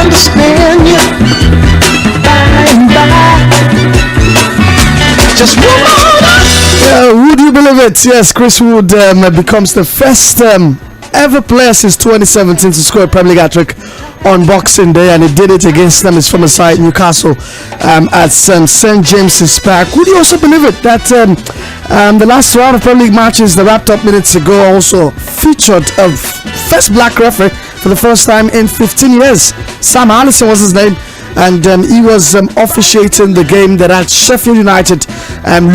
understand you by and by. Just move on. Would you believe it? Yes, Chris Wood becomes the first ever player since 2017 to score a Premier League hat-trick on Boxing Day, and he did it against his former side Newcastle at St James's Park. Would you also believe it that the last round of Premier League matches that wrapped up minutes ago also featured a first black referee for the first time in 15 years? Sam Allison was his name, and he was officiating the game that had Sheffield United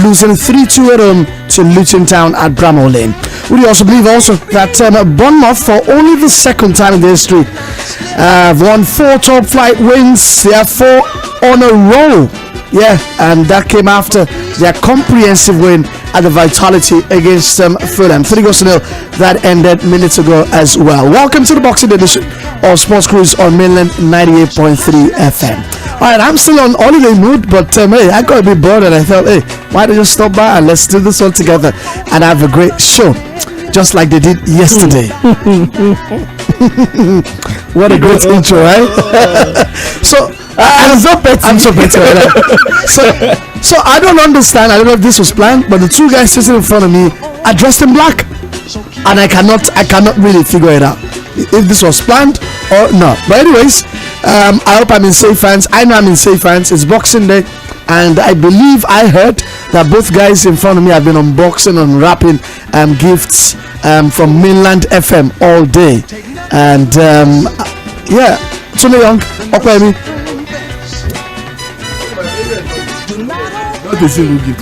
losing 3-2 at home to Luton Town at Bramall Lane. Would you also believe also that Bournemouth, for only the second time in their history, have won 4 top flight wins? They have 4 on a roll. Yeah, and that came after their comprehensive win at the Vitality against Fulham. 3-0 that ended minutes ago as well. Welcome to the Boxing Edition of Sports Cruise on Mainland 98.3 FM. Alright, I'm still on holiday mood, but hey, I got a bit bored and I thought, hey, why don't you stop by and let's do this all together and have a great show, just like they did yesterday. What a great intro, right? So I'm so petty. So I don't understand. I don't know if this was planned, but the two guys sitting in front of me are dressed in black, and I cannot really figure it out if this was planned or not. But anyways, I hope I'm in safe hands. I know I'm in safe hands. It's Boxing Day, and I believe I heard that both guys in front of me have been unboxing and wrapping gifts from Mainland FM all day. And yeah, Tune Young, Okwemi. Not a single gift.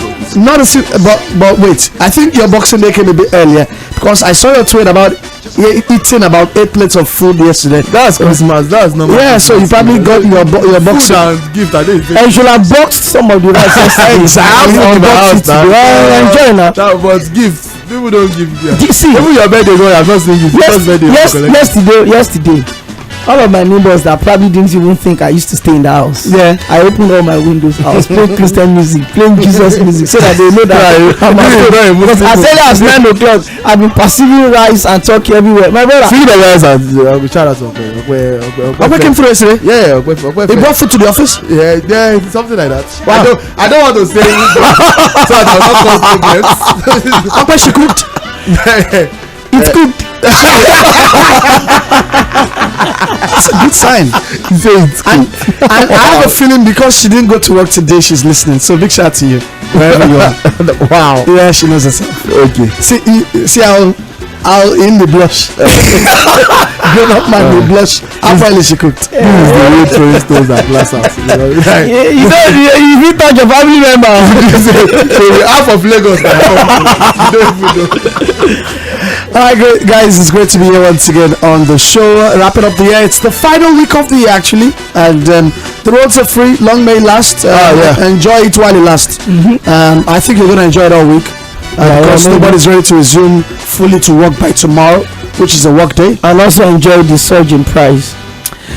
But wait, I think your Boxing Day came a bit earlier, because I saw your tweet about eating about 8 plates of food yesterday. That's Christmas. That's not. Yeah, so you probably got your Boxing gift. And you should have boxed some of the rice. Exactly. Enjoy now. But gifts, people don't give gifts. See, even your birthday boy, I've not seen you. Yesterday, all of my neighbors that probably didn't even think I used to stay in the house. Yeah, I opened all my windows. I was playing Christian music, playing Jesus music, so that they know that I'm because as early as 9 o'clock, I've been perceiving rice and turkey everywhere. My brother. See the rice and shout out to Ope came through yesterday. Yeah, he brought food to the office. Yeah, something like that. Wow. I don't want to say it, so that I will not cause problems. Ope, she cooked. It's good. That's a good sign. And I have a feeling because she didn't go to work today, she's listening. So big shout out to you, wherever you are. Wow. Yeah, she knows herself. Okay. See how in the blush. Grown up man, the blush. How finally she cooked. This is the way tourist stores at Glass House. You don't touch your family member. So half of Lagos. You don't even know. Alright, great guys, it's great to be here once again on the show. Wrapping up the year. It's the final week of the year actually, and the roads are free. Long may it last. Enjoy it while it lasts. I think you're gonna enjoy it all week because nobody's ready to resume fully to work by tomorrow, which is a work day. And also enjoy the surge in price.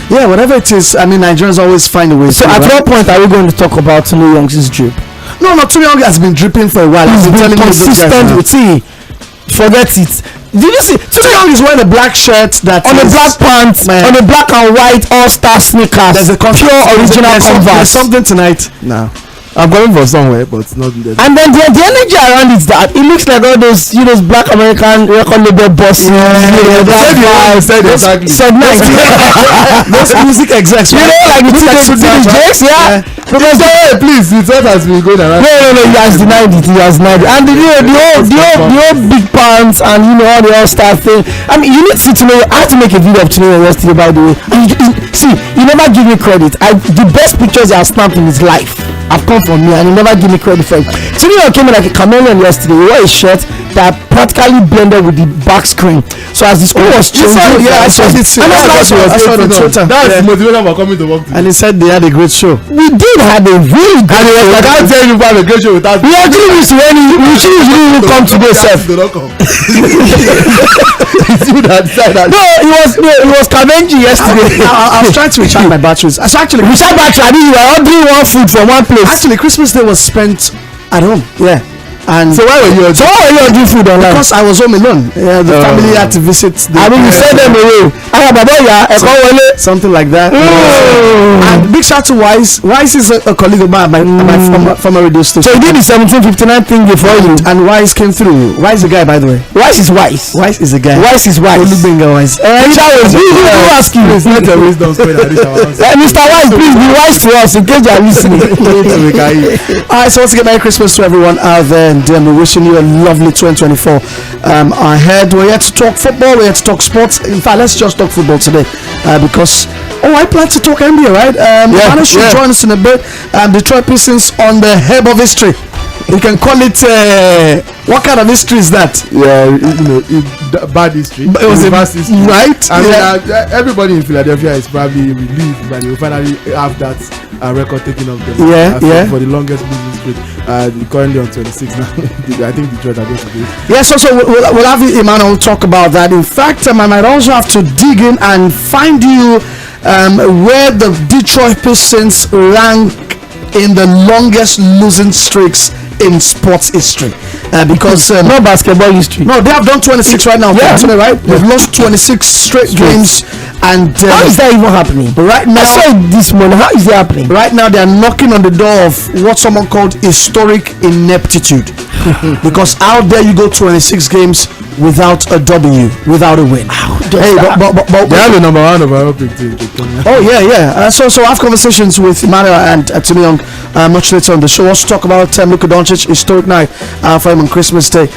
Yeah, whatever it is. I mean, Nigerians always find a way. So at what point are we going to talk about Tune Young's drip? No, Tune Young has been dripping for a while. He's been consistent with it. Forget it. Did you see? Tune Young is wearing a black shirt that on a black pants, on a black and white all-star sneakers. There's a pure original Converse. There's something tonight. No. I'm going for somewhere, but it's not there. And then the energy around it, that it looks like all those, black American record label bosses. Those music execs. Like the DJs, yeah. Because please, it's not as we go around. No, he has denied it. And the whole big pants and all the all star thing. I mean, you need to know. I have to make a video of today yesterday, by the way. See, you never give me credit. The best pictures I have snapped in his life have come from me, and he never give me credit for it. So came in like a chameleon yesterday. He wore a shirt that practically blended with the back screen. So as this was changing, I saw it. I saw it on Twitter. That's the motivation for coming to work today. And he said they had a great show. We did have a really good show. I can't tell you about a great show without. We actually miss when we usually come today, sir. No, it was Coventry yesterday. I was trying to recharge my batteries. Actually, recharge battery. I mean, you were ordering one food from one place. Actually, Christmas Day was spent at home. Yeah. And so why were you ordering food online? Because I was home alone. The family had to visit. You sent them away. Something like that. And big shout to Wise. Wise is a colleague of mine, my former radio station. So he did the 1759 thing before you. And Wise came through. Wise is a guy, by the way. Wise is wise. Wise is a guy. Wise is wise. Wise. Who ask you? Let the wisdom spread. Mr. Wise, please be wise to us in case you are listening. Alright, so once again, Merry Christmas to everyone out there, and we're wishing you a lovely 2024 ahead. We're here to talk football, we're here to talk sports. In fact, let's just talk football today because I plan to talk NBA, right? Anna should join us in a bit. Detroit Pistons on the herb of history. You can call it what kind of history is that? Yeah, bad history. It was a vast history, right? I mean, everybody in Philadelphia is probably relieved that they will finally have that record taken off them. For the longest losing streak. Currently on 26 now. I think Detroit are going to do it. Yes, so we'll have Emmanuel talk about that. In fact, I might also have to dig in and find you where the Detroit Pistons rank in the longest losing streaks in sports history, because no basketball history. No, they have done 26 right now. Right? They've lost 26 straight games, and how is that even happening? Right now, I saw it this morning. How is that happening? Right now, they are knocking on the door of what someone called historic ineptitude, because how dare you go 26 games without a W, without a win? Hey, but they have the number one overall pick team. Oh yeah. So I have conversations with Emmanuel and Timiong much later on the show. Also talk about Luka Doncic, historic night for him on Christmas Day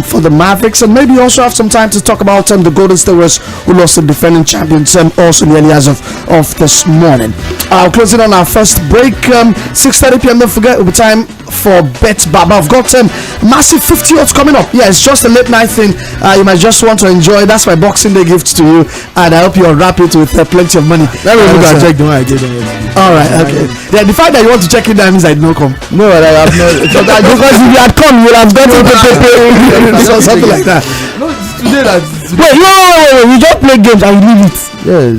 for the Mavericks, and maybe also have some time to talk about the Golden State Warriors, who lost the defending champions also nearly as of this morning. Closing on our first break, 6:30 p.m. Don't forget, it'll be time for Bet Baba. I've got massive 50 odds coming up. Yeah, it's just a late night thing. You might just want to enjoy. That's my Boxing Day gift to you, and I hope you unwrap it with plenty of money. Let me look and check the one I gave them. All right, okay. Yeah, the fact that you want to check it down means I did not come. No, I have not. Because if you had come, you would have gotten something like that. No, it's today that. Wait, you just play games and you leave it. Yeah.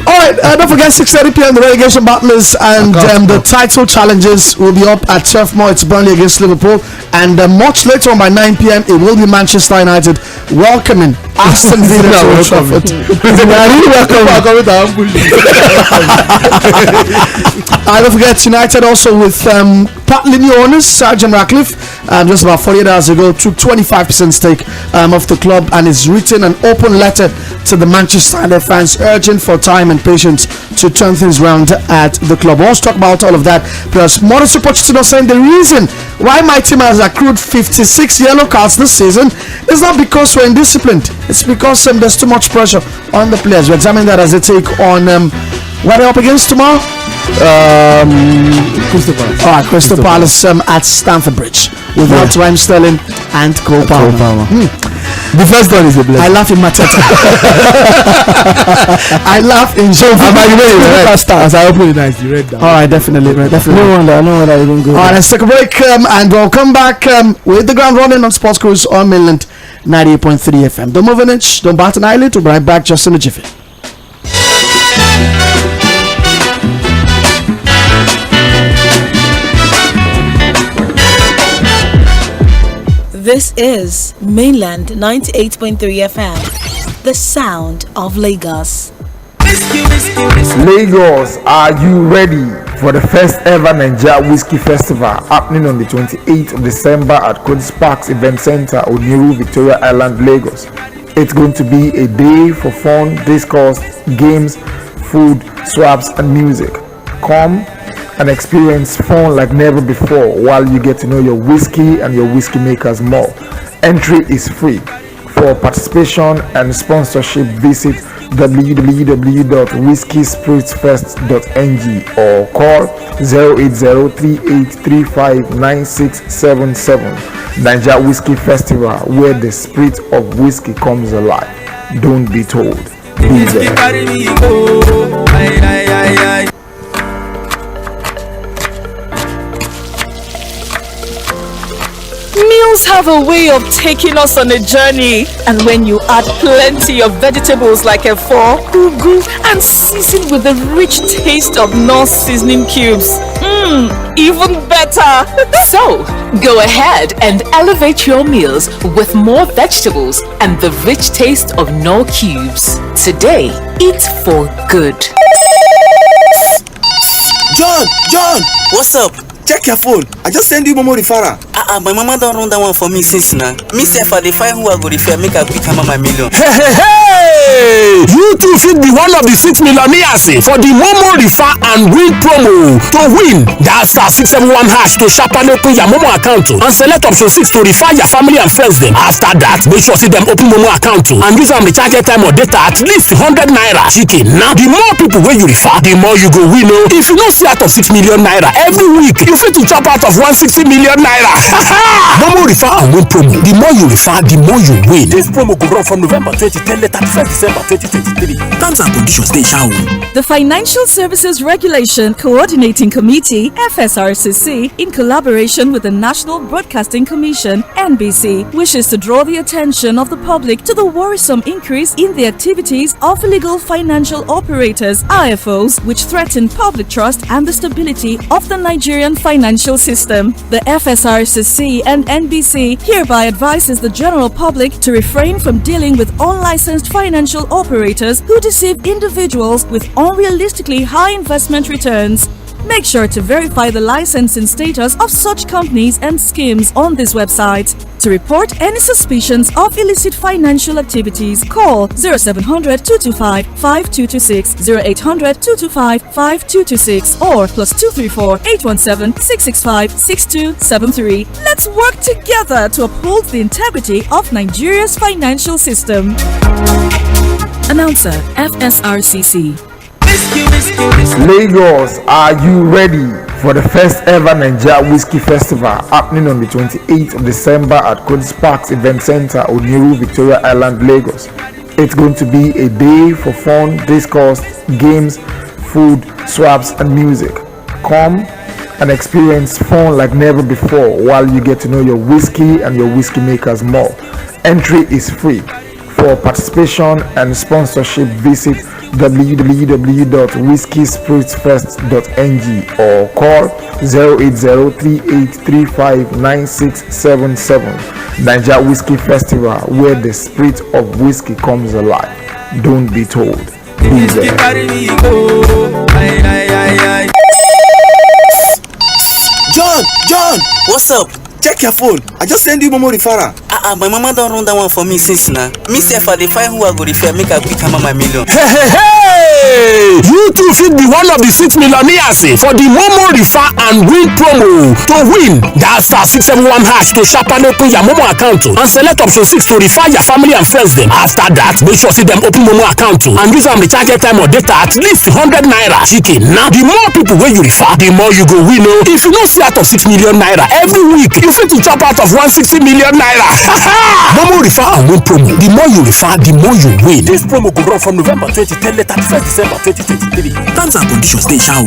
Alright, don't forget 6:30 p.m. the relegation battlers and the title challenges will be up at Turf Moor. It's Burnley against Liverpool, and much later on by 9 p.m. it will be Manchester United welcoming Aston Villa to Old Trafford. Don't forget United also with partly new owners. Sir Jim Ratcliffe just about 48 hours ago took 25% stake of the club, and has written an open letter to the Manchester United fans urging for time and patience to turn things around at the club. We'll talk about all of that. Plus, Mauricio Pochettino saying the reason why my team has accrued 56 yellow cards this season is not because we're indisciplined. It's because there's too much pressure on the players. We're examining that as a take on what are they up against tomorrow? Crystal Palace. All right, Crystal Palace at Stamford Bridge without Raheem Sterling and Cole Palmer. The first one is a blessing. I laugh in Mateta. I laugh in Joe. As I open it, nice. You read that. All right, definitely. No wonder even go. All right, let's take a break and we'll come back with the ground running on Sports Cruise on Mainland 98.3 FM. Don't move an inch, don't bat an eyelid. We'll be right back just in a jiffy. This is Mainland 98.3 FM, the sound of Lagos. Lagos, are you ready for the first ever Nigeria Whiskey Festival happening on the 28th of December at Queen's Parks Event Center, Oniru, Victoria Island, Lagos? It's going to be a day for fun, discourse, games, food, swaps, and music. Come and experience fun like never before while you get to know your whiskey and your whiskey makers more. Entry is free. For participation and sponsorship, visit www.whiskeyspiritsfest.ng or call 08038359677. Nigeria Whiskey Festival, where the spirit of whiskey comes alive. Don't be told. Be there. Meals have a way of taking us on a journey, and when you add plenty of vegetables like efo, ugu, and season with the rich taste of North seasoning cubes, Even better. So, go ahead and elevate your meals with more vegetables and the rich taste of Knorr cubes. Today, eat for good. John, what's up? Check your phone. I just send you Momo referral. My mama don't run that one for me since now. Me say for the find who I go refer, make a quick hammer my million. Hey! You too should be one of the 6 millionaires for the Momo refer and win promo. To win, dial *671# to sharpen open your Momo account and select option 6 to refer your family and friends them. After that, make sure see them open Momo account and use them recharge time or data at least 100 naira. Chicken. Now the more people when you refer, the more you go win. If you don't see out of 6 million naira every week, you fit to chop out of 160 million naira. Momo refer and win promo. The more you refer, the more you win. This promo go run from November 2010 to 31st December 2023. Terms and conditions dey shall. The Financial Services Regulation Coordinating Committee, FSRCC, in collaboration with the National Broadcasting Commission, NBC, wishes to draw the attention of the public to the worrisome increase in the activities of illegal financial operators, IFOs, which threaten public trust and the stability of the Nigerian financial system. The FSRCC and NBC hereby advises the general public to refrain from dealing with unlicensed financial operators who deceive individuals with unrealistically high investment returns. Make sure to verify the licensing status of such companies and schemes on this website. To report any suspicions of illicit financial activities, call 0700 225 5226, 0800 225 5226, or +234 817 665 6273. Let's work together to uphold the integrity of Nigeria's financial system. Announcer, FSRCC. Lagos, are you ready for the first ever Nigeria Whiskey Festival happening on the 28th of December at Codesparks Event Center, Oᴘᴜ, Victoria Island, Lagos? It's going to be a day for fun, discourse, games, food, swaps, and music. Come and experience fun like never before while you get to know your whiskey and your whiskey makers more. Entry is free. For participation and sponsorship, visit www.whiskeyspiritsfest.ng or call 08038359677. Nigeria Whiskey Festival, where the spirit of whiskey comes alive. Don't be told. Be there. John, what's up? Check your phone. I just send you Momo referral. My mama don't run that one for me since now. Me say for the find who I go refer, make a quick hammer my million. Hey! You too should be one of the 6 millionaires for the Momo refer and win promo. To win, dial *671# to sharpen open your Momo account and select option 6 to refer your family and friends them. After that, make sure see them open Momo account and use them recharge time or data at least 100 naira. Chicken. Now the more people when you refer, the more you go win. If you don't see out of 6 million naira every week, you fit to chop out of 160 million naira. Momo refer and win promo. The more you refer, the more you win. This promo go run from November 2010 to 31st December 2023. Terms and conditions dey shall.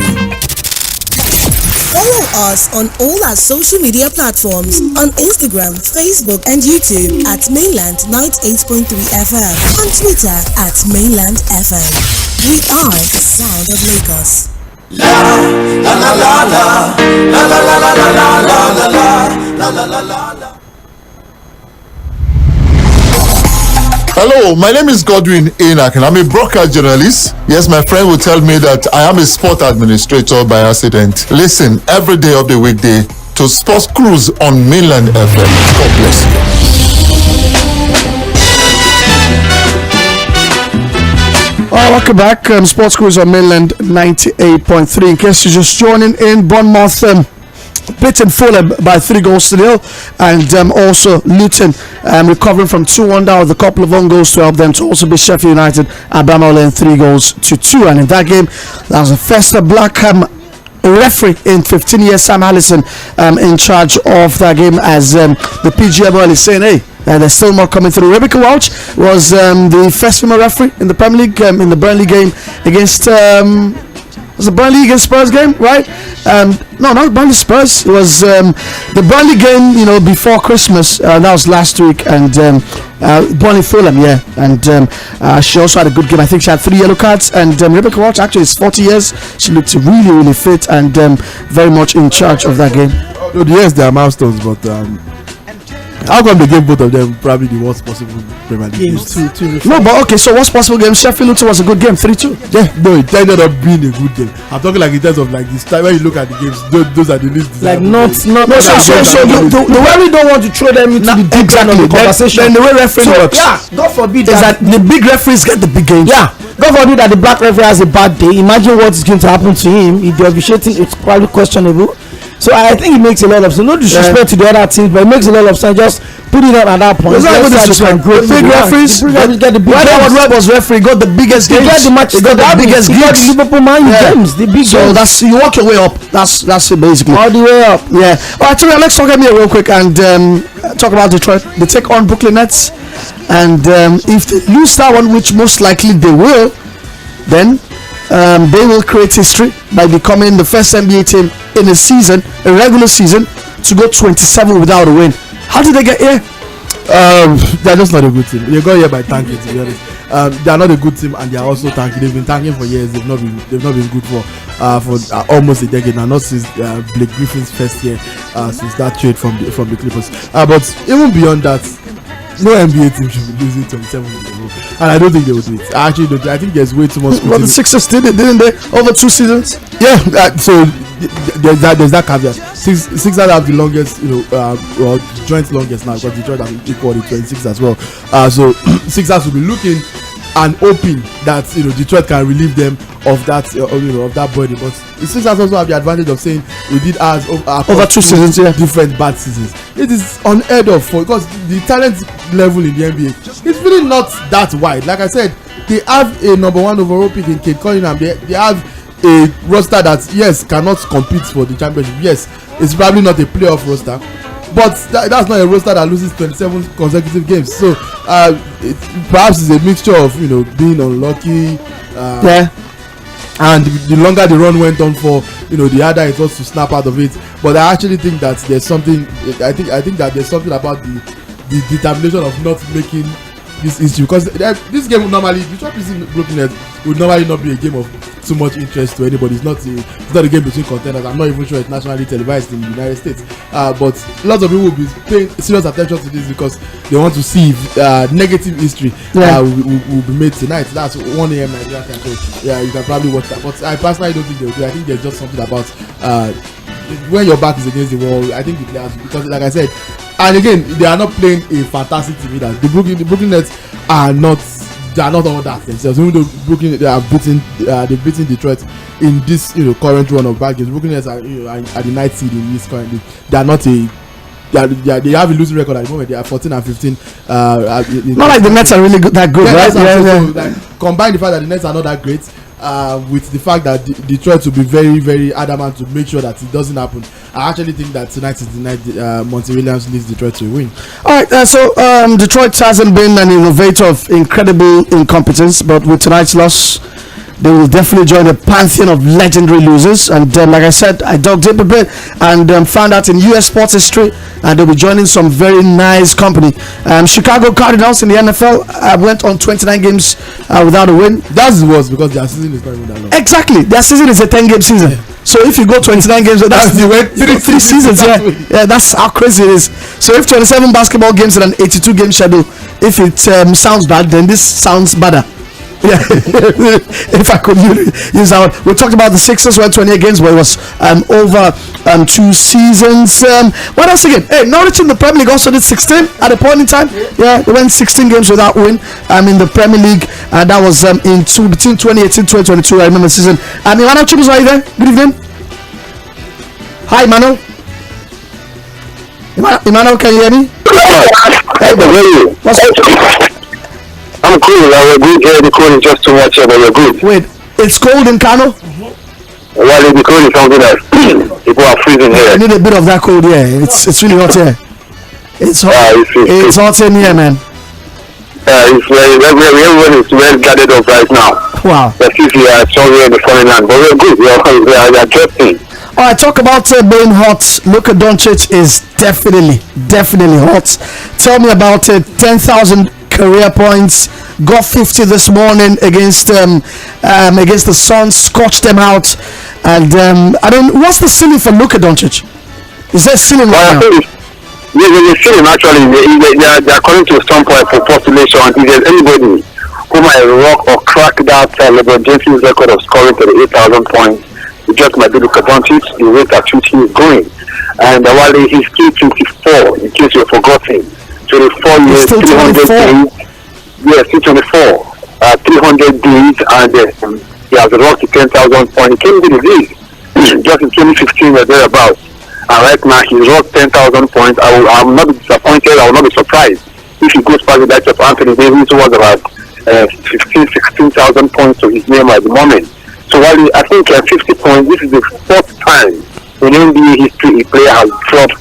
Follow us on all our social media platforms on Instagram, Facebook, and YouTube at Mainland 98.3 FM. On Twitter at Mainland FM. We are the sound of Lagos. La la la la la la la la la la la la la la la. Hello, my name is Godwin Enoch and I'm a broadcast journalist. Yes, my friend will tell me that I am a sport administrator by accident. Listen every day of the weekday to Sports Cruise on Mainland FM. God bless you. Welcome back. Sports Cruise on Mainland 98.3. In case you're just joining in, Bournemouth beaten Fulham by 3-0, and also Luton recovering from 2-1 down with a couple of own goals to help them to also beat Sheffield United at Bramall in 3-2. And in that game, that was the first black referee in 15 years, Sam Allison, in charge of that game, as the PGMOL is saying, hey, there's still more coming through. Rebecca Welch was the first female referee in the Premier League in the Burnley game against was the Burnley against Spurs game, right? No, not Burnley Spurs. It was the Burnley game, before Christmas. That was last week, and Burnley Fulham, yeah. And she also had a good game. I think she had 3 yellow cards. And Rebecca Walsh, actually, is 40 years. She looked really, really fit and very much in charge of that game. Yes, there are milestones, but how come they gave both of them probably the worst possible Premier League games? No, but okay, so worst possible game? Sheffield Luton was a good game, 3-2. Yeah, no, it ended up being a good game. I'm talking like in terms of like this time when you look at the games, those are the least desirable games. So the way we don't want to throw them into the deep end of the conversation. Then the way referee works. Yeah, God forbid that the big referees get the big games. Yeah, God forbid that the black referee has a bad day. Imagine what is going to happen to him if the officiating is probably questionable. So I think it makes a lot of sense. No disrespect to the other teams, but it makes a lot of sense. Just put it on at that point. It's not even disrespect. The big referees get the big games. Whoever was referee got the biggest games. Get the match. They got the biggest games. The Liverpool Man games. The big so games. That's you walk your way up. That's it basically. All the way up. Yeah. All right, Tony, let's talk about me real quick and talk about Detroit. They take on Brooklyn Nets, and if they lose that one, which most likely they will, then they will create history by becoming the first NBA team in a regular season, to go 27 without a win. How did they get here? They're just not a good team. They got here by tanking, to be honest. They are not a good team, and they are also tanking. They've been tanking for years. They've not been good for almost a decade now. Not since Blake Griffin's first year, since that trade from the Clippers. But even beyond that, no NBA team should be losing 27 in a row, and I don't think they will do it. I actually don't. I think there's way too much. Well, the Sixers did it, didn't they? Over 2 seasons. Yeah. So there's that caveat. Sixers have the longest, joint longest now, because Detroit have equal the 26 as well. So Sixers will be looking and hoping that Detroit can relieve them of that of that burden. But the Sixers also have the advantage of saying we did ours over 2 seasons, different bad seasons. It is unheard of because the talent level in the NBA is really not that wide. Like I said, they have a number 1 overall pick in Cade Cunningham. They have a roster that cannot compete for the championship. Yes, it's probably not a playoff roster, but that's not a roster that loses 27 consecutive games. So perhaps it's a mixture of being unlucky, and the longer the run went on for, the harder it was to snap out of it. But I actually think that there's something. I think that there's something about the determination of not making this issue, because this game would normally, Detroit Brooklyn Nets would normally not be a game of too much interest to anybody. It's not a game between contenders. I'm not even sure it's nationally televised in the United States, but lots of people will be paying serious attention to this because they want to see if negative history will be made tonight. That's 1 a.m. Nigeria time, so yeah, you can probably watch that. But I personally don't think they'll do. I think there's just something about when your back is against the wall. I think the players, because like I said, and again, they are not playing a fantastic team either. The Brooklyn Nets are not. They are not all that themselves. Even though Brooklyn, they've beaten Detroit in this current run of bad games. Brooklyn Nets are at the 9th seed in this currently. They are not they have a losing record at the moment. They are 14 and 15. Not like the Nets are really good, that good, right? So, like, combine the fact that the Nets are not that great with the fact that Detroit will be very, very adamant to make sure that it doesn't happen. I actually think that tonight is the night Monty Williams leads Detroit to win. All right, so Detroit hasn't been an innovator of incredible incompetence, but with tonight's loss, they will definitely join the pantheon of legendary losers. And like I said, I dug deep a bit and found out in US sports history, and they'll be joining some very nice company. Chicago Cardinals in the NFL went on 29 games without a win. That's worse because their season is not even that long. Exactly, their season is a 10-game season. Yeah. So if you go 29 games, that's you went three seasons. Yeah, that's how crazy it is. So if 27 basketball games in an 82-game schedule, if it sounds bad, then this sounds badder. Yeah, if I could use that one. We talked about the Sixers went 28 games, but it was over 2 seasons. What else again? Hey, Norwich in the Premier League also did 16 at a point in time. Yeah, they went 16 games without win in the Premier League, and that was between 2018 and 2022. I remember the season. Emmanuel Chibus, are you there? Good evening. Hi, Emmanuel. Emmanuel, can you hear me? Hey, what's up? I'm cool. I was good here. The cold is just too much, but you're good. Wait, it's cold in Kano? Well, the cold is something that people are freezing here. I need a bit of that cold here. It's really hot here. It's hot. It's hot in here, man. everyone is well gathered up right now. Wow. The city are somewhere in the foreign land, but we're good. We are adjusting. All right, talk about being hot. Luka Doncic is definitely hot. Tell me about 10,000 career points. Got 50 this morning against the Suns. Scorched them out. And what's the ceiling for Luka Doncic? Is there a ceiling right now? The ceiling actually. They are according to some point for population. If there's anybody who might rock or crack that LeBron James' record of scoring 38,000 points, it just might be Luka Doncic, the rate at which he is going. And while he's still 24, in case you've forgotten, 24 years, 300 days. Yes, still 24. 300 days, and he has rocked 10,000 points. He came to the league just in 2015 or thereabouts. And right now he's rocked 10,000 points. I will not be disappointed. I will not be surprised if he goes past the likes of Anthony Davis, who was about 16,000 points to his name at the moment. So while I think 50 points, this is the fourth time in NBA history a player has dropped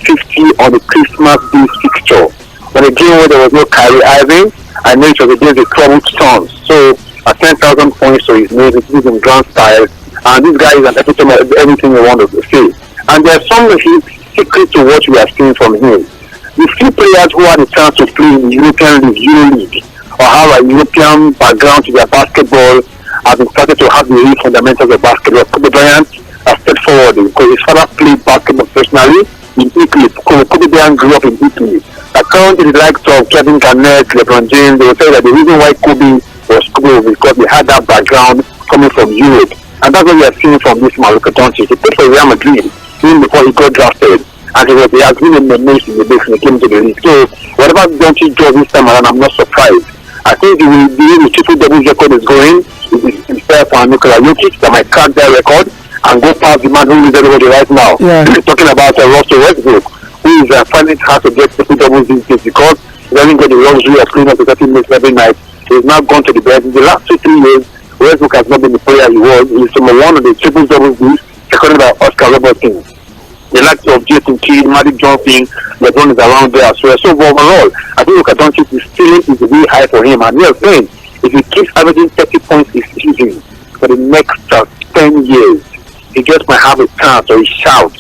50 on the Christmas Day fixture. When a game where there was no Kyrie Irving, I know it was against the troubled Suns. So at 10,000 points to his name, it is in grand style. And this guy is an epitome of everything we want to say. And there's some secret to what we are seeing from him. The few players who had the chance to play in the European League, EuroLeague, or have a European background to their basketball, have been started to have the real fundamentals of basketball. Kobe Bryant has stepped forward because his father played basketball professionally in Italy. Kobe Bryant grew up in Italy. According to the likes of Kevin Garnett, LeBron James, they will say that the reason why Kobe was Kobe was because he had that background coming from Europe. And that's what we are seeing from this Luka Doncic. He played for Real Madrid even before he got drafted. And he has been in the mix in the base when he came to the league. So whatever Doncic does this time around, I'm not surprised. I think he will be the triple double record is going. It is himself and Nikola Jokic that might crack their record and go past the man who is everybody right now. Yeah. Talking about Russell Westbrook, who is finding it hard to get triple doubles these days because he doesn't get the luxury of playing up to 30 minutes every night. He's now gone to the bench. In the last 2-3 years, Westbrook has not been the player he was. He's number one of the triple doubles league, seconded by Oscar Robertson. The likes of Jason Kidd, Magic Johnson, LeBron is around there as well. So overall, I think Luka Doncic is ceiling is really high for him. And we are saying, if he keeps averaging 30 points this season for the next 10 years, he just might have a chance or a shout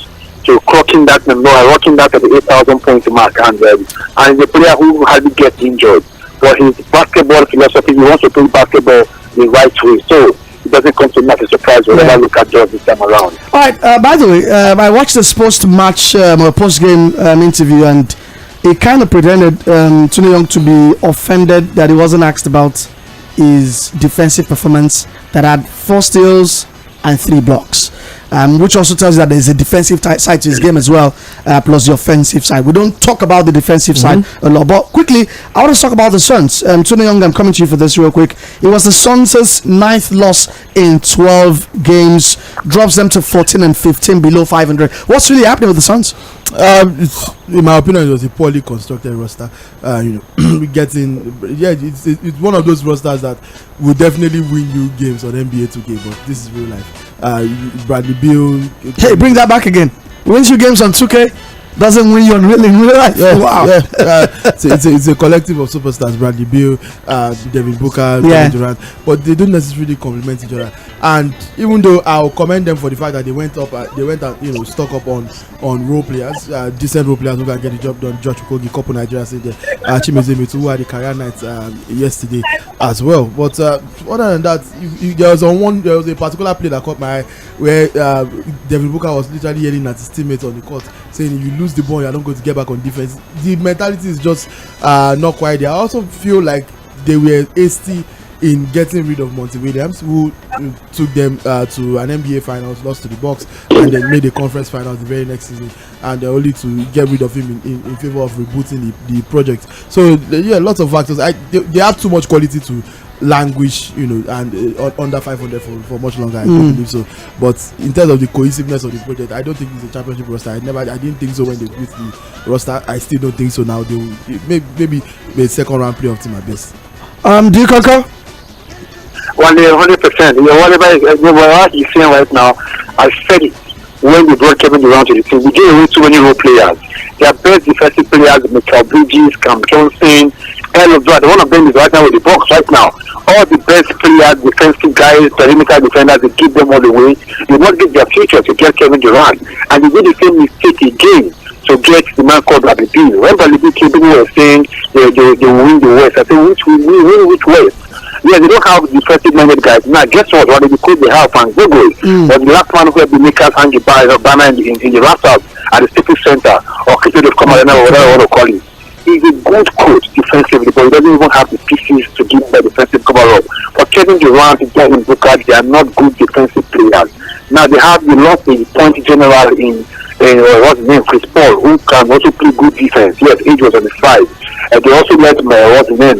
to clocking that number, rocking that at the 8,000 point mark. And he's a player who hardly gets injured. But his basketball philosophy, he wants to play basketball the right way. So it doesn't come to much a surprise whenever I look at George this time around. All right, by the way, I watched this post-match or post-game interview, and he kind of pretended Tony Young to be offended that he wasn't asked about his defensive performance that had 4 steals and 3 blocks. Which also tells you that there's a defensive side to his game as well, plus the offensive side. We don't talk about the defensive side a lot, but quickly, I want to talk about the Suns. Tony Young, I'm coming to you for this real quick. It was the Suns' 9th loss in 12 games, drops them to 14 and 15, below 500. What's really happening with the Suns? In my opinion, it was a poorly constructed roster. It's one of those rosters that will definitely win you games on NBA 2K, but this is real life. Bradley Beal. Hey, bring that back again. Wins you games on 2K, doesn't win you in real life. Yeah, wow. Yeah. It's a collective of superstars. Bradley Beal, Devin Booker, Kevin Durant, but they don't necessarily complement each other. And even though I'll commend them for the fact that they went and stock up on role players, decent role players who can get the job done. Josh Okogie, couple Nigerians in there, Chimezie who had the career night yesterday as well. But other than that, there was a particular play that caught my eye where Devin Booker was literally yelling at his teammates on the court, saying, "If you lose the ball, you're not going to get back on defense." The mentality is just not quite there. I also feel like they were hasty in getting rid of Monty Williams, who took them to an NBA finals, lost to the Bucks, and then made the conference finals the very next season, and only to get rid of him in favor of rebooting the project. So lots of factors. They have too much quality to languish, and under 500 for much longer. I don't believe so. But in terms of the cohesiveness of the project, I don't think it's a championship roster. I didn't think so when they built the roster. I still don't think so now. They will maybe a second round playoff team at best. Do you concur? 100%. Whatever he's saying right now, I said it when they brought Kevin Durant to the team. We gave away too many role players. Their best defensive players, Michael Bridges, Cam Johnson, hell of job. One of them is right now with the box right now. All the best players, defensive guys, perimeter defenders, they keep them all the way. You must get their future to get Kevin Durant. And they did the same mistake again to get the man called Bradley Beal. When Bradley Beal came, people were saying they will win the West. I said, which West? Yeah, they don't have defensive-minded guys. Now, guess what? What they could they have and Google. But the last man who had the makers hang the banner in the rafters at the Staples Center or Kitty of Common or whatever you want to call it. He's a good coach defensively, but he doesn't even have the pieces to give the defensive cover up. For Kevin Durant and Devin Booker, they are not good defensive players. Now they lost the point general in what's his name, Chris Paul, who can also play good defense. Yes, age was on the side. They also let what's his name,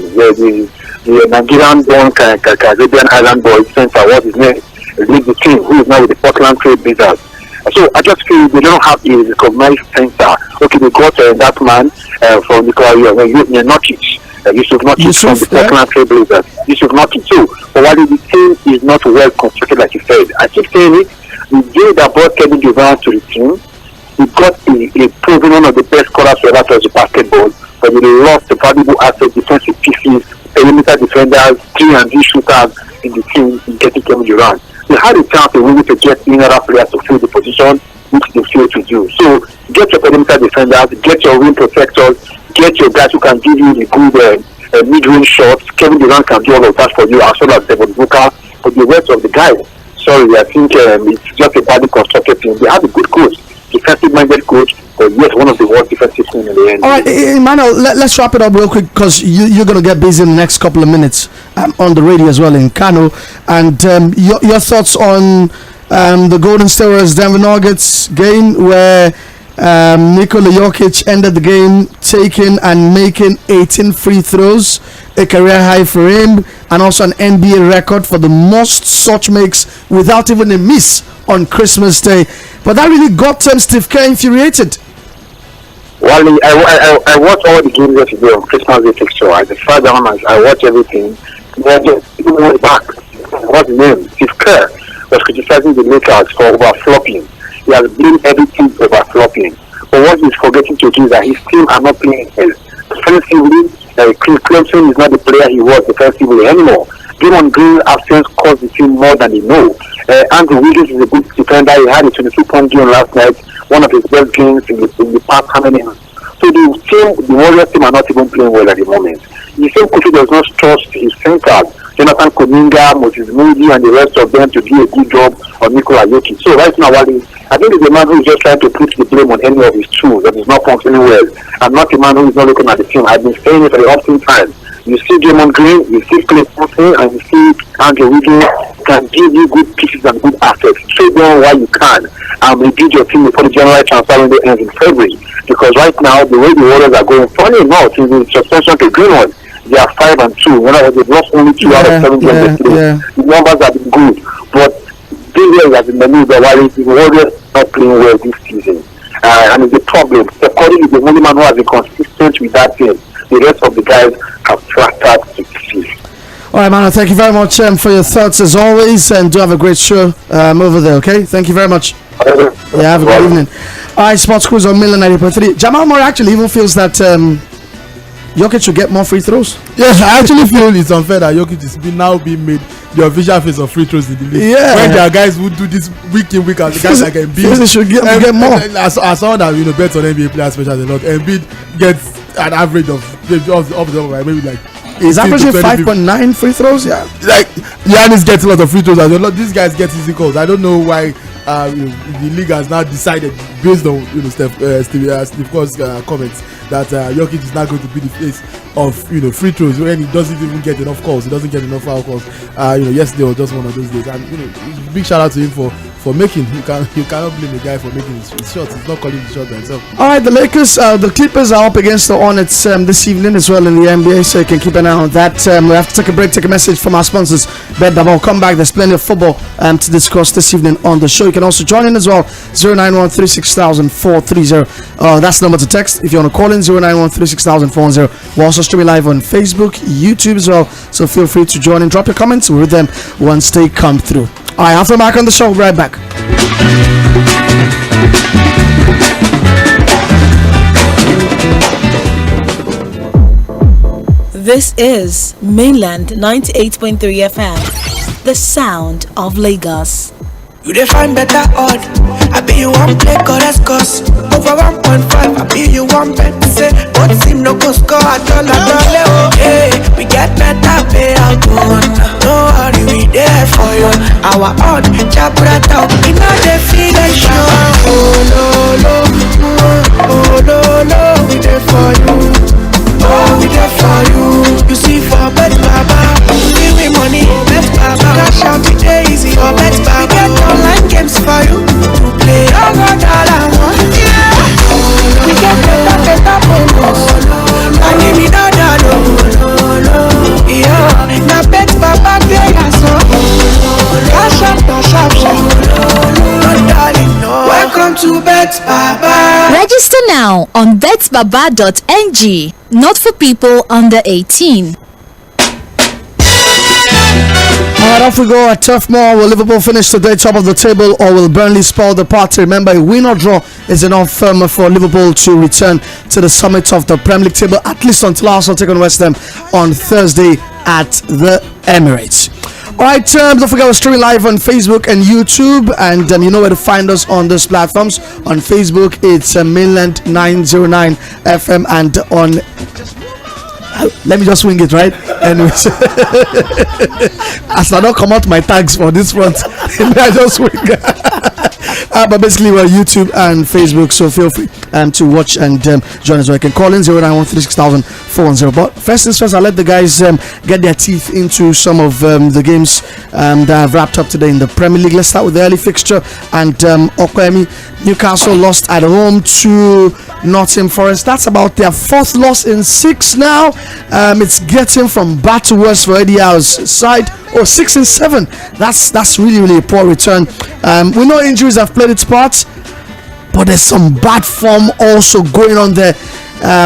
the Nigerian-born Caribbean Island boy center, what's his name, lead the team, who is now with the Portland Trail Blazers. So I just feel they don't have a recognized center. Okay, they got that man from Nurkic, Yusuf Nurkic from the Portland Trail Blazers. Yusuf Nurkic too. But while the team is not well constructed, like you said, I keep saying it. The deal that brought Kevin Durant to the team, he got a proven one of the best scorers ever to basketball, but they lost the valuable asset, defensive pieces, perimeter defenders, 3-and-D shooters in the team in getting Kevin Durant. They had a chance to win to get other players to fill the position, which they failed to do. So get your perimeter defenders, get your rim protectors, get your guys who can give you the good mid-range shots. Kevin Durant can do all of that for you, as well as Devin Booker. But the rest of the guys, sorry, I think it's just a badly constructed team. They have a good coach, defensive-minded coach, but yes, one of the worst defensive teams in the end. All right, Emmanuel, let's wrap it up real quick because you're going to get busy in the next couple of minutes on the radio as well in Kano. And your thoughts on the Golden State Warriors Denver Nuggets game where Nikola Jokic ended the game taking and making 18 free throws, a career high for him, and also an NBA record for the most such makes without even a miss on Christmas Day. But that really got Steve Kerr infuriated. Well, I watched all the games yesterday on Christmas Day fixture. As a father, I watch everything. Even went back. What's his name? Steve Kerr was criticizing the Lakers for overflopping. He has blamed everything overflopping. But what he's forgetting to do is that his team are not playing well. Defensively, Clemson is not the player he was defensively anymore. Draymond Green's absence cost the team more than they know. Andrew Wiggins is a good defender. He had a 22-point game last night, one of his best games in the past how many months. So the Warriors team are not even playing well at the moment. The same coach does not trust his centers, Jonathan Kuminga, Moses Moody, and the rest of them to do a good job on Nikola Jokic. So right now, I think he's a man who is just trying to put the blame on any of his tools that is not functioning well. I'm not a man who is not looking at the team. I've been saying it for the often time. You see Draymond Green, you see Clay Thompson, and you see Andrew Wiggins can give you good pieces and good assets. Trade them while you can and rebuild your team before the January transfer window ends in February. Because right now, the way the Warriors are going, funny enough, in the suspension to Greenwood, they are 5-2. You know, they've lost only 2 out of 7 games. The numbers have been good, but this year has been the news that while the Warriors are not playing well this season, and it's a problem. According to the only man who has been consistent with that team, the rest of the guys have fractured to pieces. All right, Mano, thank you very much for your thoughts as always, and do have a great show over there, okay? Thank you very much. Yeah, have a good evening. All right, Sports Quiz on Milan 90.3. Jamal Murray actually even feels that Jokic should get more free throws. Yes, I actually feel it's unfair that Jokic is now being made the official face of free throws in the league. Yeah. When there are guys who do this week in week out, the guys like Embiid. They should get more. As someone that bets on NBA players, especially a lot, Embiid gets an average of maybe like. He's averaging 5.9 free throws. Yeah, like Giannis gets a lot of free throws as well. These guys get easy calls. I don't know why the league has now decided, based on Steve Kerr's comments, that Jokic is not going to be the face of free throws when he doesn't even get enough calls. He doesn't get enough foul calls. Yesterday was just one of those days, and big shout out to him for making. You cannot blame the guy for making his shots. He's not calling the shot by himself. All right, the Lakers, the Clippers are up against the Hornets this evening as well in the NBA, so you can keep an eye on that. We have to take a break, take a message from our sponsors. We'll come back. There's plenty of football to discuss this evening on the show. You can also join in as well. 091-36000-430. That's the number to text if you want to call in. 091-36000-410. We're also streaming live on Facebook, YouTube as well. So feel free to join in. Drop your comments. We'll read them once they come through. All right, after back on the show, right back. This is Mainland 98.3 FM, the sound of Lagos. You define better odd. I be you one play chorus cost over 1.5. I be you one bet say what seem no go score at all. Hey, we get better payout. No worry, we there for you. Our odd chapter top. We know they feel like show. Oh no, we there for you. Oh, we there for you. You see for bet baba, give me money, bet baba. Cash out be easy for bet baba. We get online games for you to play. Oh God, all I want, yeah. We get better bonus. And give me no, yeah. Now bet baba play us so. Cash out, no sharp. No darling, no. Welcome to Bet Baba. Register now on betbaba.ng. Not for people under 18. Alright, off we go at Turf Moor. Will Liverpool finish today top of the table, or will Burnley spoil the party? Remember, a win or draw is enough for Liverpool to return to the summit of the Premier League table, at least until Arsenal take on West Ham on Thursday at the Emirates. Alright, don't forget we're streaming live on Facebook and YouTube, and you know where to find us on those platforms. On Facebook, it's Mainland 909 FM, and on... let me just swing it, right? Anyways, as I don't come out my tags for this front, I just swing. But basically, we're YouTube and Facebook, so feel free to watch and join us. You can call in 09136600410. But first things first, I'll let the guys get their teeth into some of the games that have wrapped up today in the Premier League. Let's start with the early fixture, and Okwemi, Newcastle lost at home to Nottingham Forest. That's about their fourth loss in 6 now. It's getting from bad to worse for Eddie Howe's side. 6 and 7. That's really a poor return. We know injuries have played its part, but there's some bad form also going on there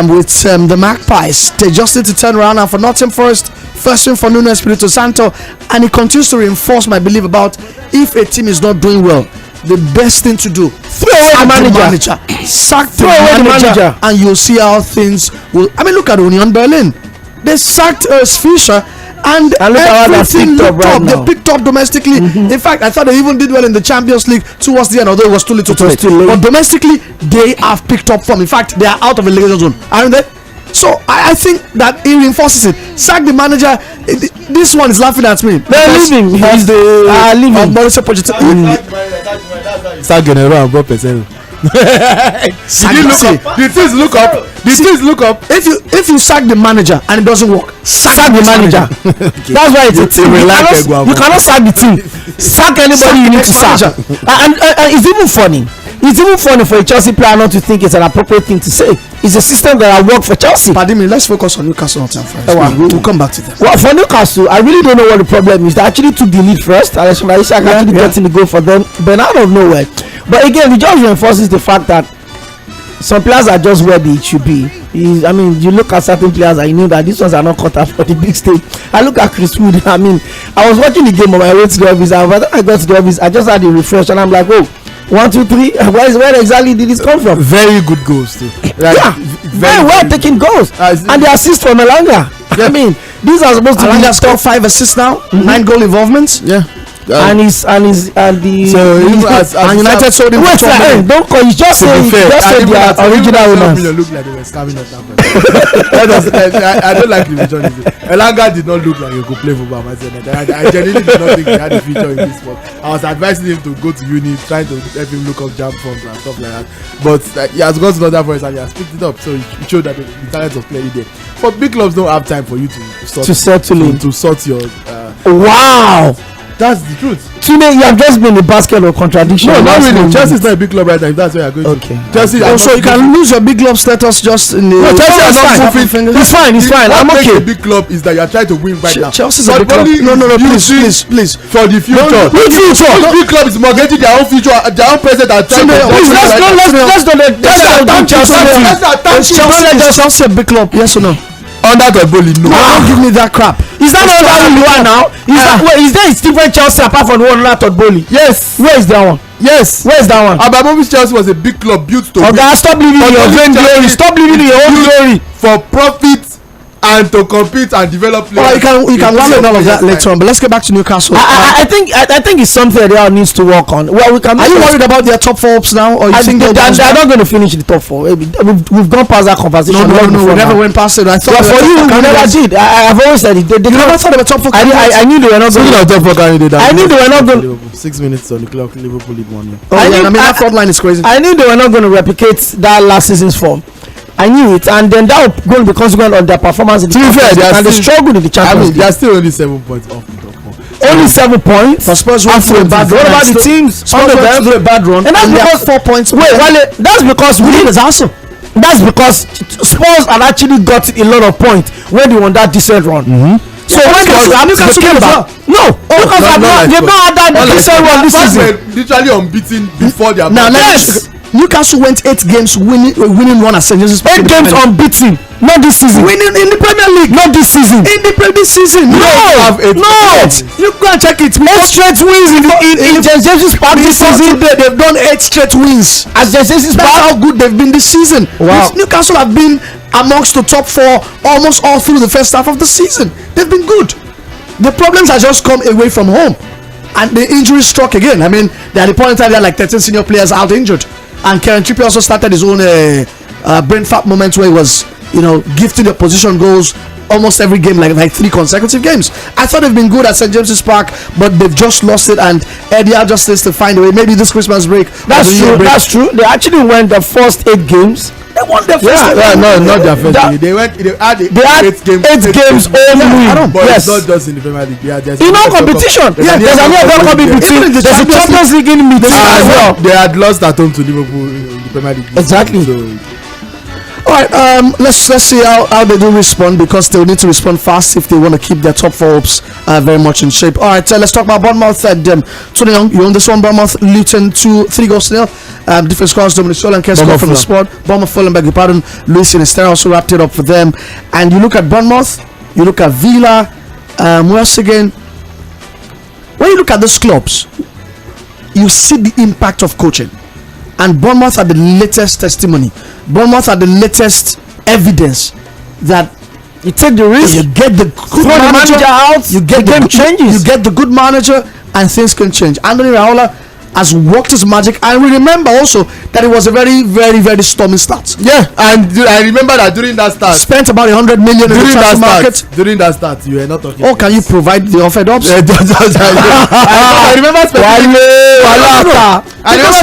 with the Magpies. They just need to turn around. And for Nottingham Forest, first win for Nuno Espirito Santo, and it continues to reinforce my belief about if a team is not doing well, the best thing to do, throw away the manager. Sack the manager, and you'll see how things will. I mean, look at Union Berlin. They sacked Fischer, and everything looked up. They picked up domestically. In fact, I thought they even did well in the Champions League towards the end, although it was too little. But domestically, they have picked up form. In fact, they are out of the relegation zone, aren't they? So I think that it reinforces it. Sack the manager. This one is laughing at me. They're leaving. He's leaving. Maurizio Pochettino. Sack General and brought Pesero. The things look up. If you sack the manager and it doesn't work, sack the manager. Okay. That's why it's a team. You cannot sack the team. Sack anybody you need to sack. And it's even funny. It's even funny for a Chelsea player not to think it's an appropriate thing to say. It's a system that I work for Chelsea. Pardon me, let's focus on Newcastle first. We'll come back to them. Well, for Newcastle, I really don't know what the problem is. They actually took the lead first. Alex Malaysia actually getting the goal for them, but out of nowhere. But again, it just reinforces the fact that some players are just where they should be. I mean, you look at certain players and you know that these ones are not cut up for the big stage. I look at Chris Wood. I mean, I was watching the game on my way to the office, and when I got to the office, I just had a refresh, and I'm like, oh, 1, 2, 3. Where exactly did this come from? Very good goals too. Like, very well taken goals, and the assist from Elanga. I mean, these are supposed to be top 5 assists now, 9 goal involvements. Yeah. And United sold him. Don't call. You just say the original owners. Look like they were scamming us that. I don't like the vision. Elanga did not look like he could play football. I genuinely did not think he had a future in this sport. I was advising him to go to uni, trying to help him look up jam forms and stuff like that. But he has gone to another forest and he has picked it up. So it showed that the talent of playing there. But big clubs don't have time for you to sort your. Wow. That's the truth. Today you have just been a basket of contradiction. No, not really. Chelsea is not a big club right now. If that's where you're going. Okay. Chelsea. Also, you can lose your big club status just in the. No, Chelsea is fine. It's fine. I'm okay. A big club is that you're trying to win right now. Chelsea's a big club. No. Please. For the future. Big club is mortgaging their own future, their own present and time. Let's Chelsea a big club. Yes or no? Under the bully, no. Don't give me that crap. Is that not that you are now? Is there a different Chelsea apart from the one under Todd Bowley? Yes. Where is that one? Yes. Where is that one? Abramovich's Chelsea was a big club built to. Okay, stop living in your vain glory. Stop living in your own glory. For profit and to compete and develop players. Well, you can wallow in all of that later on, but let's get back to Newcastle. I think it's something that needs to work on. Well, we can. Are you worried about their top 4 hopes now, or you think they're not going to finish the top 4? We've gone past that conversation. No, we never went past it. I thought for you, we never did. I've always said it. They never thought they were top 4. I knew they were not going to top 4 candidate. I knew they were not going. 6 minutes on the clock. Liverpool lead 1-0. I mean that front line is crazy. I knew they were not going to replicate that last season's form. I knew it, and then that was going to be consequent on their performance in the Champions League, and they struggled in the Champions League. They are still only 7 points off the top 4. Only 7 points. For Spurs went through a bad run. What about the teams? Spurs went through a bad run, and that's because 4 points. Wait, that's because that's because Spurs had actually got a lot of points when they won that decent run. So when Newcastle came back, because they've not had that decent run this season. Literally unbeaten before their. Now Newcastle went 8 games winning run at St. James's Park. 8 games unbeaten, not this season. Winning in the Premier League, not this season. In the Premier season, no. You go and check it. 8 straight wins in St. James's Park this season. They've done 8 straight wins at St. James's Park. That's how good they've been this season. Wow. Newcastle have been amongst the top 4 almost all through the first half of the season. They've been good. The problems have just come away from home, and the injuries struck again. I mean, they had a point in time they had like 13 senior players out injured. And Kieran Trippier also started his own brain fart moment where he was, gifting the opposition goals almost every game, like 3 consecutive games. I thought they've been good at St. James's Park, but they've just lost it, and Eddie Howe just needs to find a way. Maybe this Christmas break. That's true. That's true. They actually won the first 8 games. They won their first 8 games. No, not their first 8. They had 8 games only. But it's not just in the Premier League. In all competition. There's an FA Cup in between. There's a Champions League in between as well. They had lost at home to Liverpool in the Premier League. Exactly. All right, let's see how they do respond, because they'll need to respond fast if they want to keep their top 4 hopes very much in shape. All right, let's talk about Bournemouth and Tony Young. You own this one. Bournemouth Luton 2-3-0. Different scores. Dominic Solanke scored from the spot. Bournemouth Fulham, beg your pardon. Luis Sinisterra also wrapped it up for them. And you look at Bournemouth, you look at Villa, who else again? When you look at those clubs, you see the impact of coaching. And Bournemouth are the latest testimony. Bournemouth are the latest evidence that you take the risk, you get the good manager out, you get the game changes. You get the good manager, and things can change. Anthony Raiola has worked his magic, and we remember also that it was a very, very, very stormy start. Yeah, and I remember that during that start, spent about 100 million in the transfer market. During that start, you were not talking. Oh, can you provide the offered ups? I remember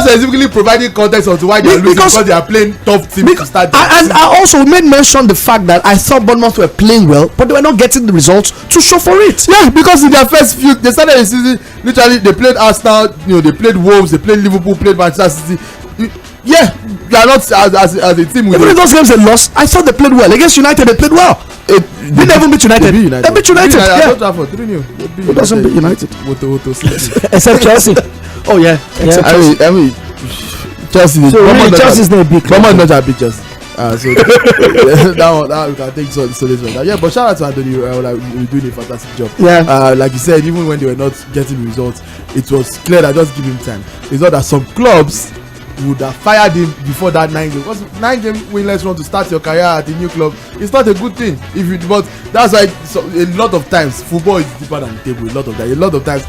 specifically providing context on why they are losing, because they are playing tough teams to start. And I also made mention the fact that I thought Bournemouth were playing well, but they were not getting the results to show for it. Yeah, because in their first few, they started the season. Literally, they played Arsenal. They played Wolves, they played Liverpool, played Manchester City. Yeah, they are not as a team. Even in those games they lost, I thought they played well. Against United, they played well. They never beat United. They beat United. Yeah. Who doesn't beat United? Except Chelsea. Oh yeah. I mean, Chelsea. So really, Chelsea's not a big club. Bournemouth not a big Chelsea. So that we can take so this one. Yeah, but shout out to Anthony. We're doing a fantastic job. Yeah. Like you said, even when they were not getting results, it was clear that just give him time. It's not that some clubs would have fired him before that 9 game. Because 9 game winless run to start your career at a new club, it's not a good thing. But that's why a lot of times football is deeper than the table. A lot of times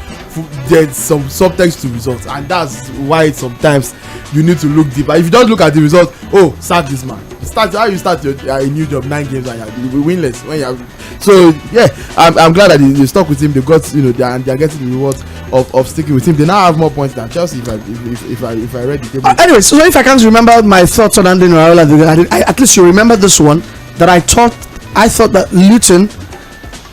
there's some subtext to results, and that's why sometimes you need to look deeper. If you don't look at the results, sack this man. How you start a new job 9 games and you're winless when you so yeah, I'm glad that they stuck with him. They got they are getting the rewards of sticking with him. They now have more points than Chelsea. If I read the table. Anyway, so if I can't remember my thoughts on Anthony Raiola, at least you remember this one, that I thought that Luton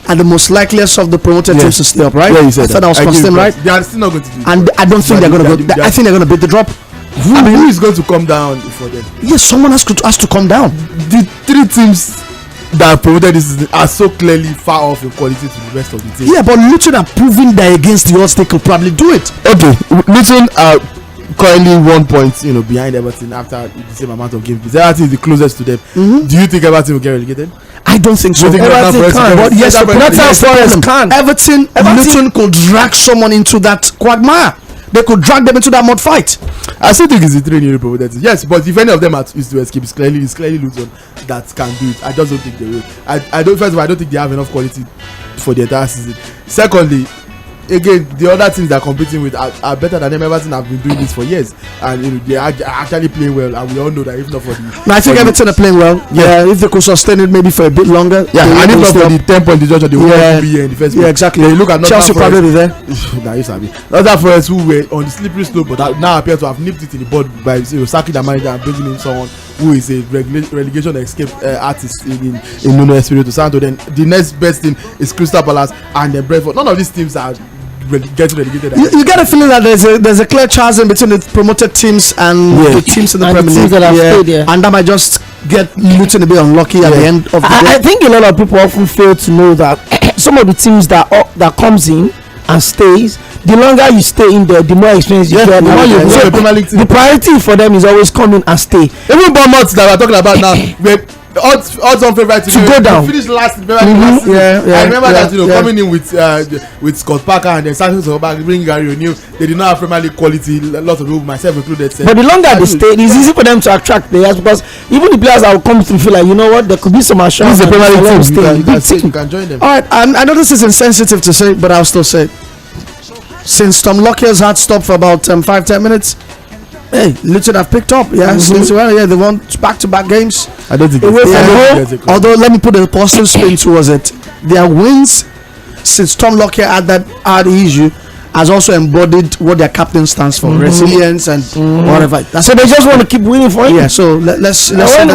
are the most likeliest of the promoted teams to stay up, right? Yeah, you said I thought that was constant, right? They are still not going to do it. And I don't think they're going to go. I think they're going to beat the drop. Who is going to come down for them? Yes, someone has to come down. The 3 teams that promoted this season are so clearly far off in quality to the rest of the team. Yeah, but Luton are proving that against the odds they could probably do it. Okay, Luton are currently 1 point, behind Everton after the same amount of games. Everton is the closest to them. Do you think Everton will get relegated? I don't think so. Everton can. But yes, Forest can. Everton, Luton could drag someone into that quagmire. They could drag them into that mud fight. I still think it's the training probability. Yes, but if any of them is to escape, it's clearly Luton that can do it. I just don't think they will. I don't think they have enough quality for the entire season. Secondly, again, the other teams they're competing with are better than them. Everton have been doing this for years, and they are actually playing well. And we all know that if not for the, I think Everton are playing well. Yeah, if they could sustain it maybe for a bit longer. Yeah, and if not for the 10-point deduction, they wouldn't be here in the first place. Yeah, exactly. Yeah, you look at Chelsea probably be there. Other Forest who were on the slippery slope, but now appear to have nipped it in the bud by sacking the manager and bringing in someone who is a relegation escape artist in Nuno Espirito Santo. Then the next best team is Crystal Palace and then Brentford. None of these teams are getting relegated. You get a feeling that there's a clear chasm between the promoted teams and the teams in the Premier League, and that might just get Luton a bit unlucky at the end of the day. I think a lot of people often fail to know that some of the teams that comes in and stays, the longer you stay in there, the more experience you get. The priority for them is always come in and stay. Even Bournemouth that we're talking about now, odds on favourite to go down. Finish last season. I remember that coming in with Scott Parker and then Sağ bringing Gary O'Neill. They did not have Premier League quality. Lots of people, myself included, said. But the longer they stay, it's easy for them to attract players because even the players that will come through feel like, you know what, there could be some assurance. This is a Premier League team. You can join them. All right, I know this is insensitive to say, but I'll still say it. Since Tom Lockyer's had stopped for about 5-10 minutes, hey, Luton have picked up. Yeah, they won back-to-back games. I don't think although let me put a positive spin towards it. Their wins since Tom Lockyer had the issue has also embodied what their captain stands for: resilience and whatever. So they just want to keep winning for him. Yeah. So let's. I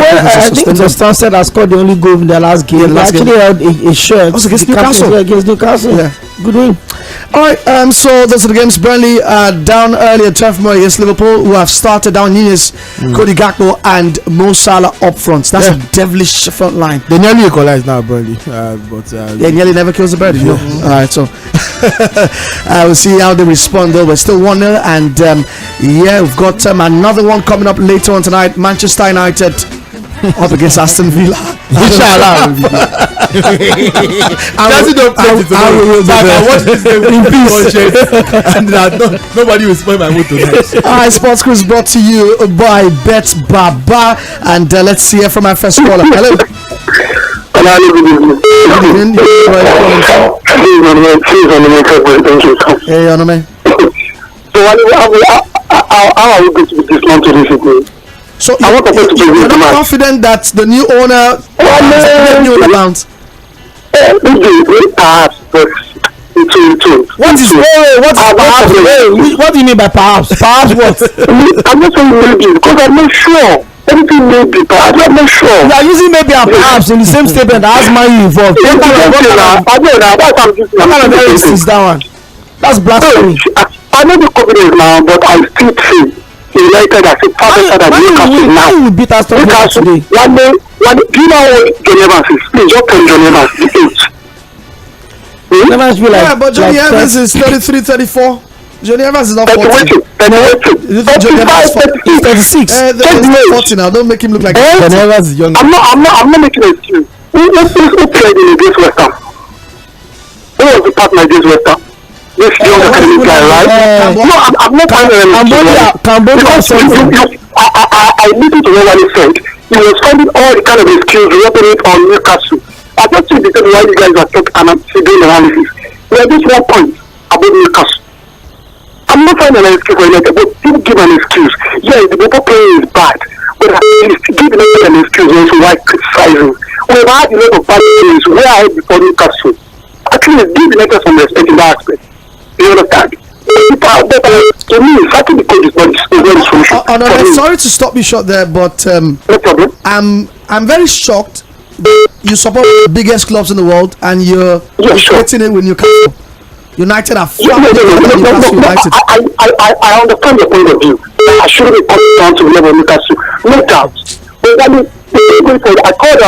think Stansted has scored the only goal in their last game. They actually held a shirt against Newcastle. Against Newcastle. Yeah. Good win. All right, so those are the games. Burnley down earlier, 12 more against Liverpool, who have started down Nunez, Cody Gakpo, and Mo Salah up front. That's a devilish front line. They nearly equalize now, Burnley, but nearly never kills the bird. All right, so we'll see how they respond. Though we're still 1-0, and we've got another one coming up later on tonight. Manchester United up against Aston Villa. Inshallah. Nobody will spoil my mood tonight. Alright, Sports Cruise brought to you by Bet Baba, and let's see from our first caller. Hello. Hey, Onome. So how are we going to be dismantled this evening? So you're not confident that the new owner amount? What do you mean by perhaps? Perhaps what? I'm not saying maybe because I'm not sure. Everything may be, but I'm not sure. You are using maybe and perhaps in the same statement as man involved. What kind of lyrics is that one? That's blasphemy. I know the confidence now, but I still see United as a perfect than Newcastle now. Why you beat Aston Villa today? One day, do you know what Johnny Evans is? Please just tell Johnny Evans the age. But Johnny Evans is 33, 34. Johnny Evans is not 40. Johnny Evans is 36. 40 now. Don't make him look like Johnny Evans is young. I'm not making an excuse. Who played in against West Ham? Who was the partner against West Ham? This young academic guy, right? No, I'm not finding an excuse. I listened to what he said. He was finding all the kind of excuse rubbing it on Newcastle. I just think because why you guys are doing analysis. We are just 1 point about Newcastle. I'm not finding an excuse for United, but people give an excuse. Yeah, the Liverpool player is bad, but at least give United an excuse also why criticizing. We've had a lot of bad players way ahead before Newcastle. At least give United some respect in that aspect. You understand? To me, fighting the coach is not the solution. Sorry to stop you short there, but no problem. I'm very shocked. You support the biggest clubs in the world, and you're getting it with Newcastle. United are United. I understand your point of view. I shouldn't be coming down to the level of Newcastle, no doubt. But I called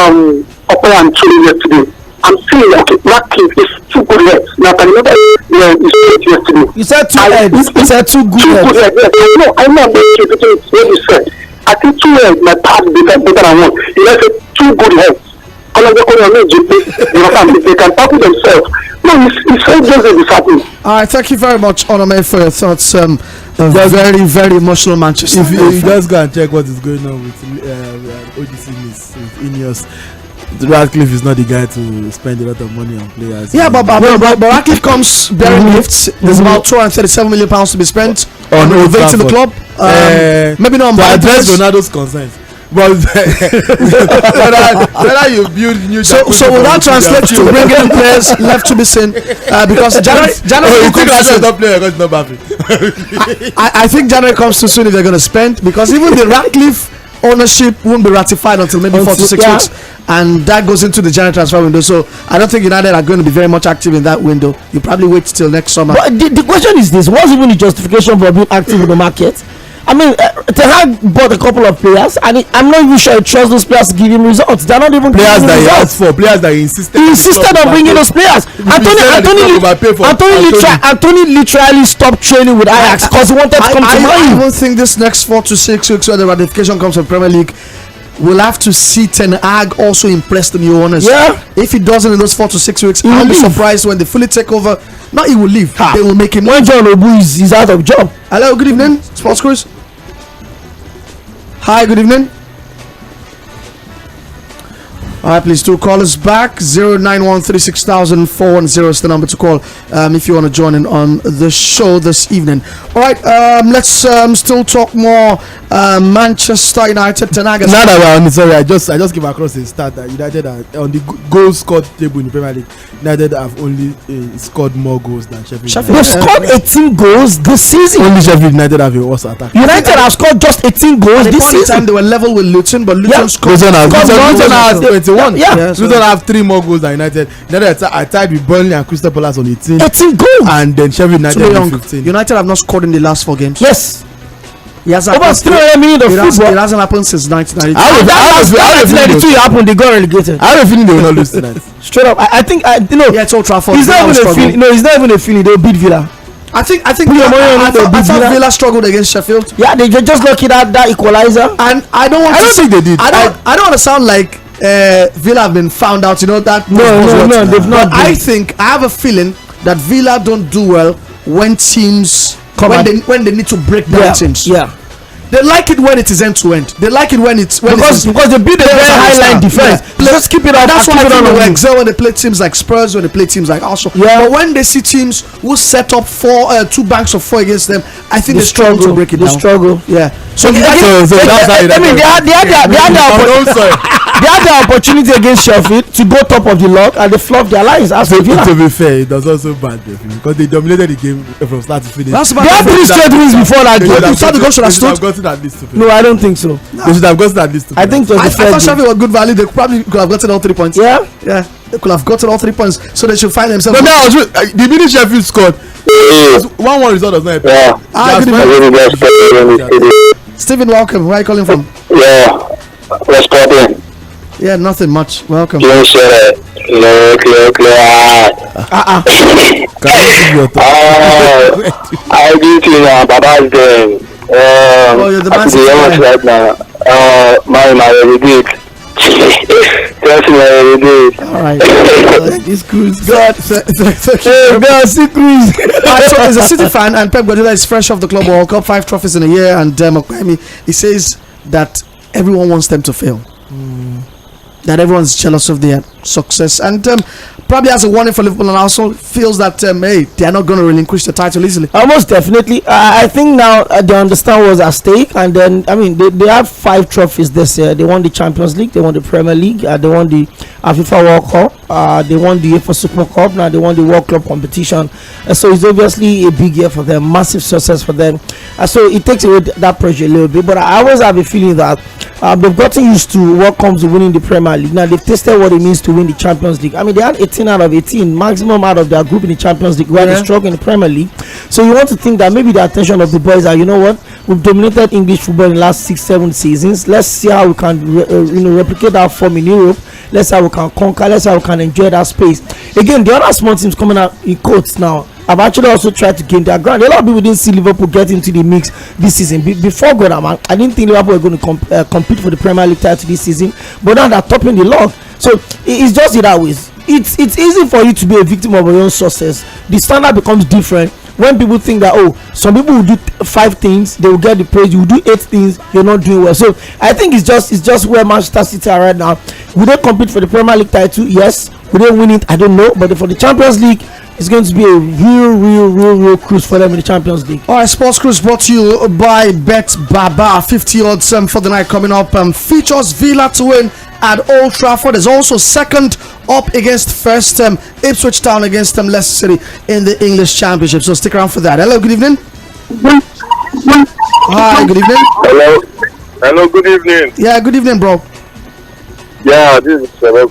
Opa and Tuli yesterday. I'm saying okay, Radcliffe is 2 good heads. Now I remember you said yesterday. You said 2 heads. You said 2 good heads. Yes. I know I'm not repeating what you said. I think 2 heads my pass better than 1. You said 2 good heads. They can tackle themselves. No, it's so just a disappointment. All right, thank you very much, Onome, for your thoughts. A very, very emotional Manchester. If you just go and check what is going on with OGC with Ineos, Radcliffe is not the guy to spend a lot of money on players. Yeah, but Radcliffe comes bearing gifts. There's about £237 million to be spent on renovating the club. Maybe not on to address Ronaldo's concerns. But whether you build new so will that translate to bringing in players left to be seen? Because January I think January comes too soon if they're going to spend, because even the Radcliffe ownership won't be ratified until maybe 4 to 6 weeks, and that goes into the January transfer window. So I don't think United are going to be very much active in that window. You probably wait till next summer. But the question is this: what's even the justification for being active in the market? I mean, Ten Hag bought a couple of players, and I'm not even sure I trust those players to give him results. They're not even players that he asked for, players that he insisted on bringing those players. Anthony literally stopped training with Ajax because he wanted to come to Man. I even think this next 4 to 6 weeks, when the ratification comes from Premier League, we'll have to see Ten Hag also impress the new owners. Yeah. If he doesn't in those 4 to 6 weeks, I'll be surprised when they fully take over. Not he will leave. They will make him. When John Obu is out of job. Hello, good evening, Sports Cruise. Hi, good evening. Alright, please do call us back. 091360410 is the number to call if you want to join in on the show this evening. Alright, let's still talk more Manchester United. Ten Hag. Sorry, I just came across a stat that United are on the goals scored table in the Premier League. United have only scored more goals than Sheffield. They've scored 18 goals this season. Only Sheffield United have a worse attack. United have scored just 18 goals this season. Time they were level with Luton, but Luton scored. Luton has 21. Yeah. Luton have 3 more goals than United. United are tied with Burnley and Crystal Palace on 18 goals, and then Sheffield United have 15. United have not scored in the last 4 games. Yes. Over 300 minutes of football. It hasn't happened since 1992. It happened. They got relegated. I have a feeling they will not lose tonight. Straight up, I think it's Old Trafford. It's not even a feeling. No, it's not even a feeling. They'll beat Villa. I thought Villa struggled against Sheffield. Yeah, they just lucky that equalizer. And I don't think they did. I don't want to sound like Villa have been found out. You know that. No, they've not. But I think I have a feeling that Villa don't do well when teams when they need to break down teams. Yeah. They like it when it is end to end. They like it when it's because they beat a very high line defense. Let's keep it up. That's why I think they excel when they play teams like Spurs, when they play teams like Arsenal. Yeah. But when they see teams who set up 2 banks of 4 against them, I think they struggle to break it down. They struggle. Yeah. So that's how I mean, they had the opportunity against Sheffield to go top of the log, and they flopped their lines. To be fair, it was also bad because they dominated the game from start to finish. They had 3 straight wins before that game. No, I don't think so. They should have gotten at least 2 I think I thought Sheffield were good value. They probably could have gotten all 3 points. Yeah. They could have gotten all 3 points, so they should find themselves. No, the minute Sheffield scored, 1-1 result does not happen. Stephen, welcome. Where are you calling from? What's going? Yeah, nothing much. Welcome. I do think Baba's there. You're the man right now. My did. Alright. This cruise. God. See cruise. So he's a City fan, and Pep Guardiola is fresh off the Club World Cup, 5 trophies in a year, and he says that everyone wants them to fail. That everyone's jealous of their success, and probably as a warning for Liverpool, and also feels that they are not going to relinquish the title easily. Almost definitely. I think now they understand what's at stake, and then they have 5 trophies this year. They won the Champions League, they won the Premier League, they won the FIFA World Cup, they won the UEFA Super Cup, now they won the World Club competition. So it's obviously a big year for them, massive success for them. So it takes away that pressure a little bit. But I always have a feeling that they've gotten used to what comes with winning the Premier League. Now they've tested what it means to win the Champions League. I mean, they had 18 out of 18, maximum out of their group in the Champions League, where they struggle in the Premier League. So you want to think that maybe the attention of the boys are, you know what, we've dominated English football in the last 6-7 seasons. Let's see how we can replicate that form in Europe. Let's see how we can conquer. Let's see how we can enjoy that space. Again, the other small teams coming out in quotes now have actually also tried to gain their ground. A lot of people didn't see Liverpool get into the mix this season. Before God, I didn't think Liverpool were going to compete for the Premier League title this season, but now they're topping the log. So it's just that way. it's easy for you to be a victim of your own success. The standard becomes different when people think that, oh, some people will do 5 things, they will get the praise. You will do 8 things, you're not doing well. So I think it's just where Manchester City are right now. Will they compete for the Premier League title? Yes. Will they win it? I don't know. But for the Champions League, it's going to be a real cruise for them in the Champions League. All right, Sports Cruise brought to you by Bet Baba. 50 odds for the night coming up. Features Villa to win at Old Trafford. There's also second up against first. Ipswich Town against Leicester City in the English Championship. So stick around for that. Hello, good evening. Hi, good evening. Hello, good evening. Yeah, good evening, bro. Yeah, this is calling